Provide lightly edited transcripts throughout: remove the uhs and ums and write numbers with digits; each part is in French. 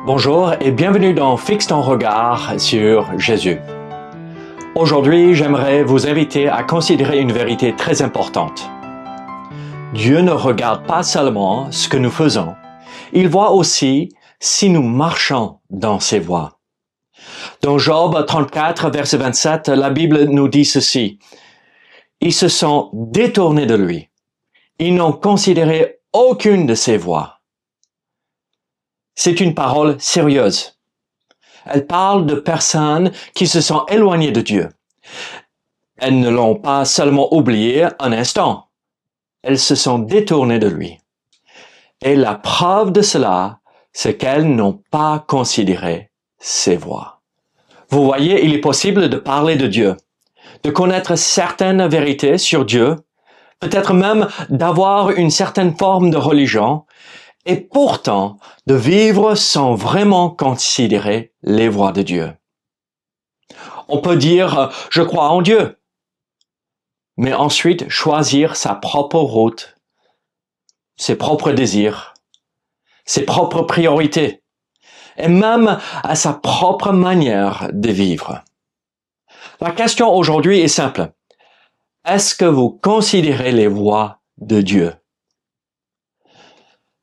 Bonjour et bienvenue dans Fixe ton regard sur Jésus. Aujourd'hui, j'aimerais vous inviter à considérer une vérité très importante. Dieu ne regarde pas seulement ce que nous faisons, il voit aussi si nous marchons dans ses voies. Dans Job 34, verset 27, la Bible nous dit ceci. Ils se sont détournés de lui. Ils n'ont considéré aucune de ses voies. C'est une parole sérieuse. Elle parle de personnes qui se sont éloignées de Dieu. Elles ne l'ont pas seulement oublié un instant. Elles se sont détournées de lui. Et la preuve de cela, c'est qu'elles n'ont pas considéré ses voies. Vous voyez, il est possible de parler de Dieu, de connaître certaines vérités sur Dieu, peut-être même d'avoir une certaine forme de religion, et pourtant de vivre sans vraiment considérer les voies de Dieu. On peut dire « je crois en Dieu », mais ensuite choisir sa propre route, ses propres désirs, ses propres priorités, et même à sa propre manière de vivre. La question aujourd'hui est simple. Est-ce que vous considérez les voies de Dieu?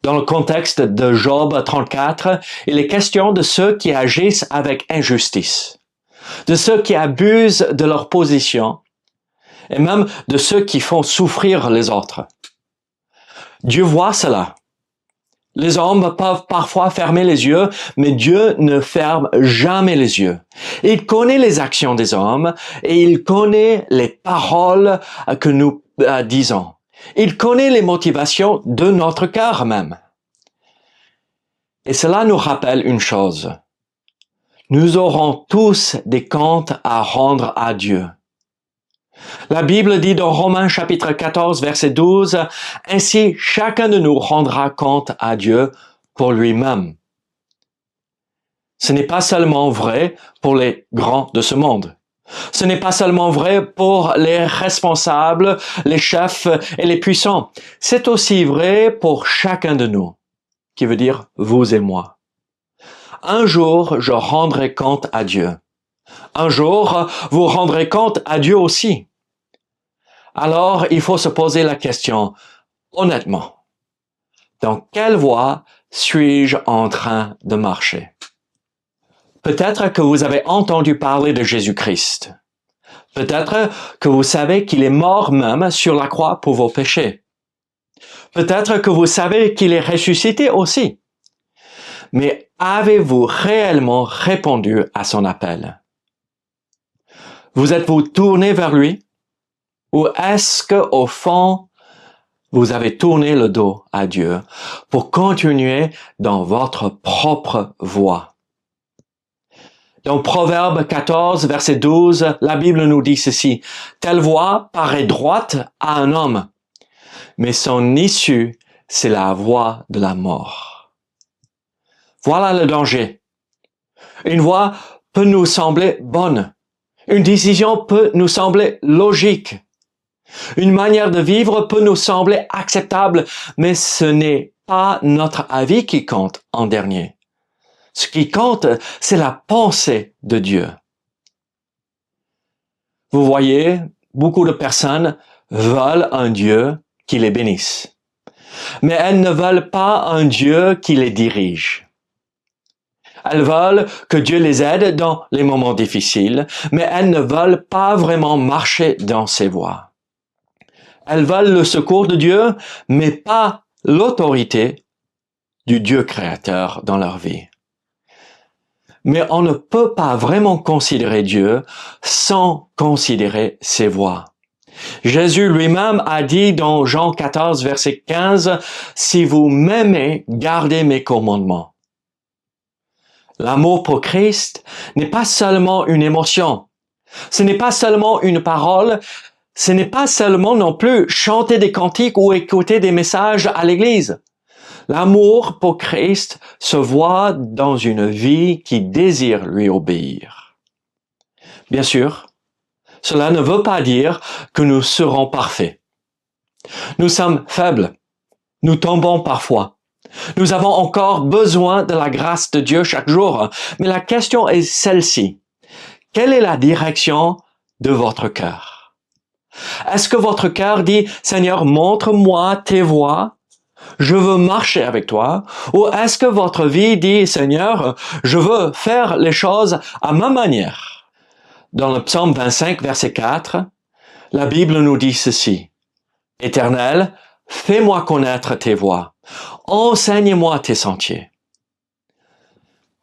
Dans le contexte de Job 34, il est question de ceux qui agissent avec injustice, de ceux qui abusent de leur position, et même de ceux qui font souffrir les autres. Dieu voit cela. Les hommes peuvent parfois fermer les yeux, mais Dieu ne ferme jamais les yeux. Il connaît les actions des hommes et il connaît les paroles que nous disons. Il connaît les motivations de notre cœur même. Et cela nous rappelle une chose. Nous aurons tous des comptes à rendre à Dieu. La Bible dit dans Romains chapitre 14, verset 12, « Ainsi chacun de nous rendra compte à Dieu pour lui-même. » Ce n'est pas seulement vrai pour les grands de ce monde. Ce n'est pas seulement vrai pour les responsables, les chefs et les puissants. C'est aussi vrai pour chacun de nous, qui veut dire vous et moi. Un jour, je rendrai compte à Dieu. Un jour, vous rendrez compte à Dieu aussi. Alors, il faut se poser la question, honnêtement, dans quelle voie suis-je en train de marcher? Peut-être que vous avez entendu parler de Jésus-Christ. Peut-être que vous savez qu'il est mort même sur la croix pour vos péchés. Peut-être que vous savez qu'il est ressuscité aussi. Mais avez-vous réellement répondu à son appel? Vous êtes-vous tourné vers lui? Ou est-ce que, au fond, vous avez tourné le dos à Dieu pour continuer dans votre propre voie? Dans Proverbe 14, verset 12, la Bible nous dit ceci. « Telle voie paraît droite à un homme, mais son issue, c'est la voie de la mort. » Voilà le danger. Une voie peut nous sembler bonne. Une décision peut nous sembler logique. Une manière de vivre peut nous sembler acceptable, mais ce n'est pas notre avis qui compte en dernier. Ce qui compte, c'est la pensée de Dieu. Vous voyez, beaucoup de personnes veulent un Dieu qui les bénisse. Mais elles ne veulent pas un Dieu qui les dirige. Elles veulent que Dieu les aide dans les moments difficiles, mais elles ne veulent pas vraiment marcher dans ses voies. Elles veulent le secours de Dieu, mais pas l'autorité du Dieu créateur dans leur vie. Mais on ne peut pas vraiment considérer Dieu sans considérer ses voies. Jésus lui-même a dit dans Jean 14, verset 15, « Si vous m'aimez, gardez mes commandements. » L'amour pour Christ n'est pas seulement une émotion. Ce n'est pas seulement une parole. Ce n'est pas seulement non plus chanter des cantiques ou écouter des messages à l'église. L'amour pour Christ se voit dans une vie qui désire lui obéir. Bien sûr, cela ne veut pas dire que nous serons parfaits. Nous sommes faibles. Nous tombons parfois. Nous avons encore besoin de la grâce de Dieu chaque jour, mais la question est celle-ci. Quelle est la direction de votre cœur? Est-ce que votre cœur dit, Seigneur, montre-moi tes voies, je veux marcher avec toi? Ou est-ce que votre vie dit, Seigneur, je veux faire les choses à ma manière? Dans le psaume 25, verset 4, la Bible nous dit ceci. Éternel, fais-moi connaître tes voies. Enseigne-moi tes sentiers.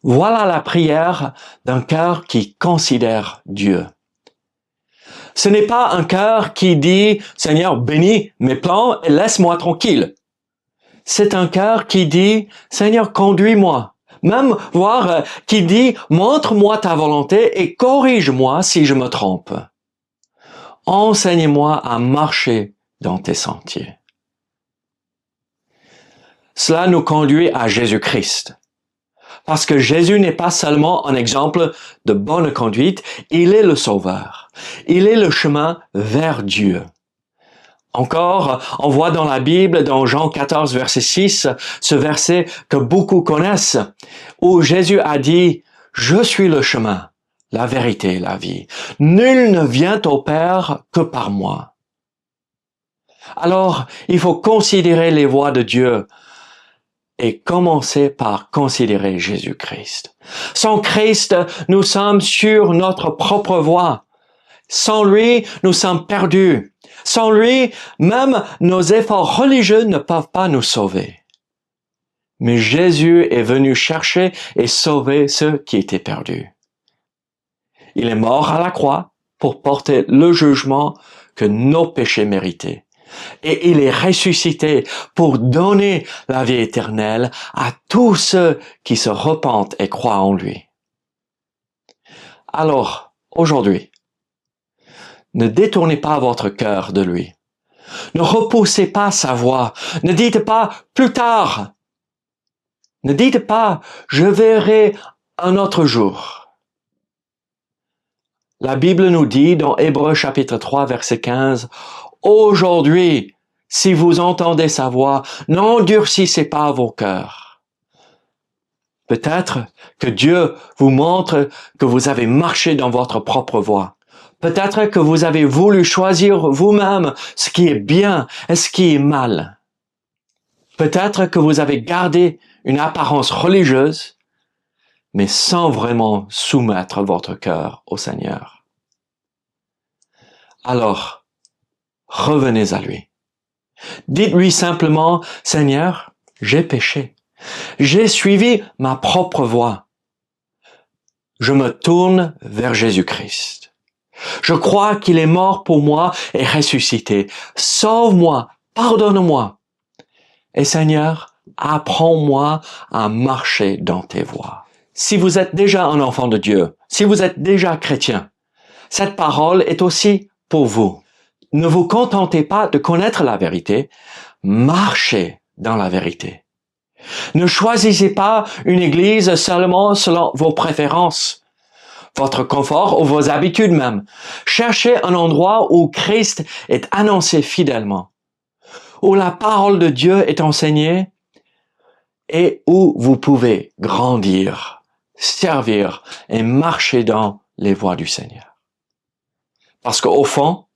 Voilà la prière d'un cœur qui considère Dieu. Ce n'est pas un cœur qui dit « Seigneur, bénis mes plans et laisse-moi tranquille ». C'est un cœur qui dit « Seigneur, conduis-moi ». Même voire qui dit « Montre-moi ta volonté et corrige-moi si je me trompe. Enseigne-moi à marcher dans tes sentiers. » Cela nous conduit à Jésus-Christ. Parce que Jésus n'est pas seulement un exemple de bonne conduite, il est le Sauveur. Il est le chemin vers Dieu. Encore, on voit dans la Bible, dans Jean 14, verset 6, ce verset que beaucoup connaissent, où Jésus a dit « Je suis le chemin, la vérité et la vie. Nul ne vient au Père que par moi. » Alors, il faut considérer les voies de Dieu et commencer par considérer Jésus-Christ. Sans Christ, nous sommes sur notre propre voie. Sans lui, nous sommes perdus. Sans lui, même nos efforts religieux ne peuvent pas nous sauver. Mais Jésus est venu chercher et sauver ceux qui étaient perdus. Il est mort à la croix pour porter le jugement que nos péchés méritaient. Et il est ressuscité pour donner la vie éternelle à tous ceux qui se repentent et croient en lui. Alors, aujourd'hui, ne détournez pas votre cœur de lui. Ne repoussez pas sa voix. Ne dites pas « plus tard ». Ne dites pas « je verrai un autre jour ». La Bible nous dit dans Hébreux chapitre 3 verset 15 « Aujourd'hui, si vous entendez sa voix, n'endurcissez pas vos cœurs. » Peut-être que Dieu vous montre que vous avez marché dans votre propre voie. Peut-être que vous avez voulu choisir vous-même ce qui est bien et ce qui est mal. Peut-être que vous avez gardé une apparence religieuse, mais sans vraiment soumettre votre cœur au Seigneur. Alors, revenez à lui. Dites-lui simplement, « Seigneur, j'ai péché. J'ai suivi ma propre voie. Je me tourne vers Jésus-Christ. Je crois qu'il est mort pour moi et ressuscité. Sauve-moi, pardonne-moi. Et Seigneur, apprends-moi à marcher dans tes voies. » Si vous êtes déjà un enfant de Dieu, si vous êtes déjà chrétien, cette parole est aussi pour vous. Ne vous contentez pas de connaître la vérité, marchez dans la vérité. Ne choisissez pas une église seulement selon vos préférences, votre confort ou vos habitudes même. Cherchez un endroit où Christ est annoncé fidèlement, où la parole de Dieu est enseignée et où vous pouvez grandir, servir et marcher dans les voies du Seigneur. Parce qu'au fond,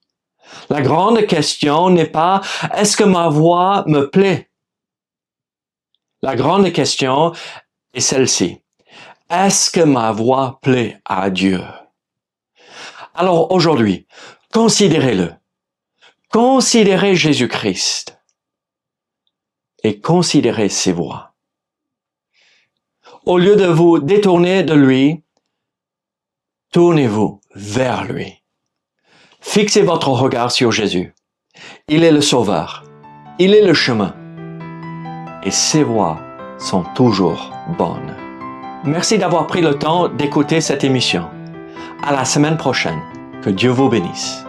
la grande question n'est pas « est-ce que ma voix me plaît ?» La grande question est celle-ci. Est-ce que ma voix plaît à Dieu? Alors aujourd'hui, considérez-le. Considérez Jésus-Christ et considérez ses voies. Au lieu de vous détourner de lui, tournez-vous vers lui. Fixez votre regard sur Jésus. Il est le Sauveur. Il est le chemin. Et ses voies sont toujours bonnes. Merci d'avoir pris le temps d'écouter cette émission. À la semaine prochaine. Que Dieu vous bénisse.